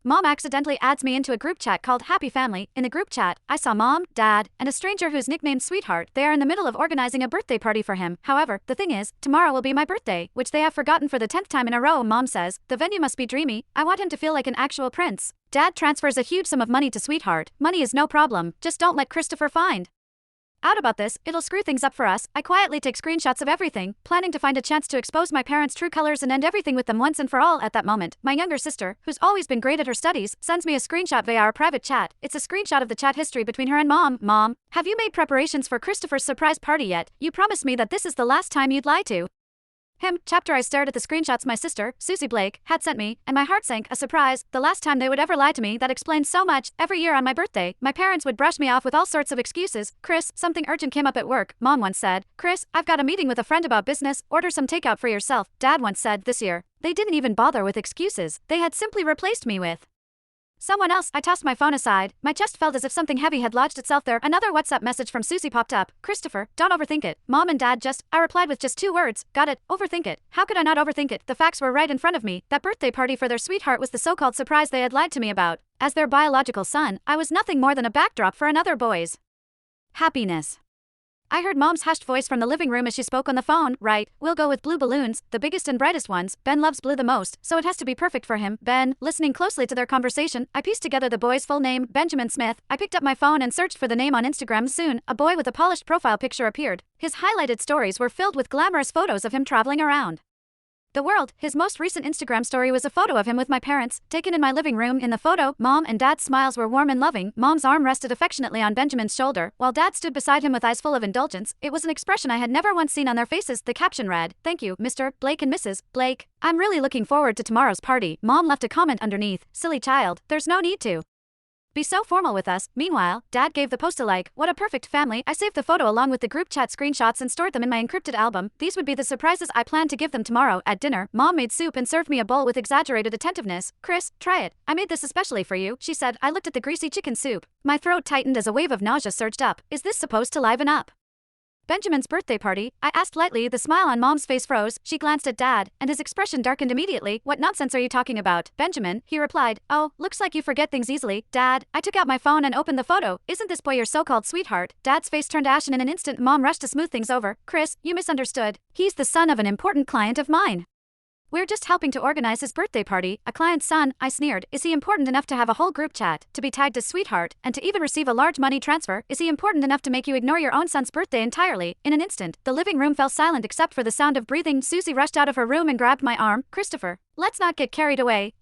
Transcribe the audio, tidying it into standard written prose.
Mom accidentally adds me into a group chat called Happy Family. In the group chat, I saw Mom, Dad, and a stranger who's nicknamed Sweetheart. They are in the middle of organizing a birthday party for him. However, the thing is, tomorrow will be my birthday, which they have forgotten for the 10th time in a row. Mom says, the venue must be dreamy. I want him to feel like an actual prince. Dad transfers a huge sum of money to Sweetheart. Money is no problem, just don't let Christopher find out about this, it'll screw things up for us. I quietly take screenshots of everything, planning to find a chance to expose my parents' true colors and end everything with them once and for all. At that moment, my younger sister, who's always been great at her studies, sends me a screenshot via our private chat. It's a screenshot of the chat history between her and Mom. Mom, have you made preparations for Christopher's surprise party yet? You promised me that this is the last time you'd lie to him. Chapter. I stared at the screenshots my sister, Susie Blake, had sent me, and my heart sank. A surprise, the last time they would ever lie to me. That explains so much. Every year on my birthday, my parents would brush me off with all sorts of excuses. Chris, something urgent came up at work. Mom once said, Chris, I've got a meeting with a friend about business, order some takeout for yourself. Dad once said, this year, they didn't even bother with excuses. They had simply replaced me with someone else. I tossed my phone aside. My chest felt as if something heavy had lodged itself there. Another WhatsApp message from Susie popped up. Christopher, don't overthink it. Mom and Dad just, I replied with just 2 words. Got it, overthink it. How could I not overthink it? The facts were right in front of me. That birthday party for their sweetheart was the so-called surprise they had lied to me about. As their biological son, I was nothing more than a backdrop for another boy's happiness. I heard Mom's hushed voice from the living room as she spoke on the phone. Right, we'll go with blue balloons, the biggest and brightest ones. Ben loves blue the most, so it has to be perfect for him. Ben, listening closely to their conversation, I pieced together the boy's full name, Benjamin Smith. I picked up my phone and searched for the name on Instagram. Soon, a boy with a polished profile picture appeared. His highlighted stories were filled with glamorous photos of him traveling around the world. His most recent Instagram story was a photo of him with my parents, taken in my living room. In the photo, Mom and Dad's smiles were warm and loving. Mom's arm rested affectionately on Benjamin's shoulder, while Dad stood beside him with eyes full of indulgence. It was an expression I had never once seen on their faces. The caption read, "Thank you, Mr. Blake and Mrs. Blake. I'm really looking forward to tomorrow's party." Mom left a comment underneath, "Silly child, there's no need to be so formal with us." Meanwhile, Dad gave the post a like. What a perfect family. I saved the photo along with the group chat screenshots and stored them in my encrypted album. These would be the surprises I planned to give them tomorrow. At dinner, Mom made soup and served me a bowl with exaggerated attentiveness. Chris, try it. I made this especially for you, she said. I looked at the greasy chicken soup. My throat tightened as a wave of nausea surged up. Is this supposed to liven up Benjamin's birthday party? I asked lightly. The smile on Mom's face froze. She glanced at Dad, and his expression darkened immediately. What nonsense are you talking about, Benjamin? He replied. Oh, looks like you forget things easily, Dad. I took out my phone and opened the photo. Isn't this boy your so-called sweetheart? Dad's face turned ashen in an instant. Mom rushed to smooth things over. Chris, you misunderstood. He's the son of an important client of mine. We're just helping to organize his birthday party. A client's son, I sneered. Is he important enough to have a whole group chat, to be tagged as sweetheart, and to even receive a large money transfer? Is he important enough to make you ignore your own son's birthday entirely? In an instant, the living room fell silent except for the sound of breathing. Susie rushed out of her room and grabbed my arm. Christopher, let's not get carried away.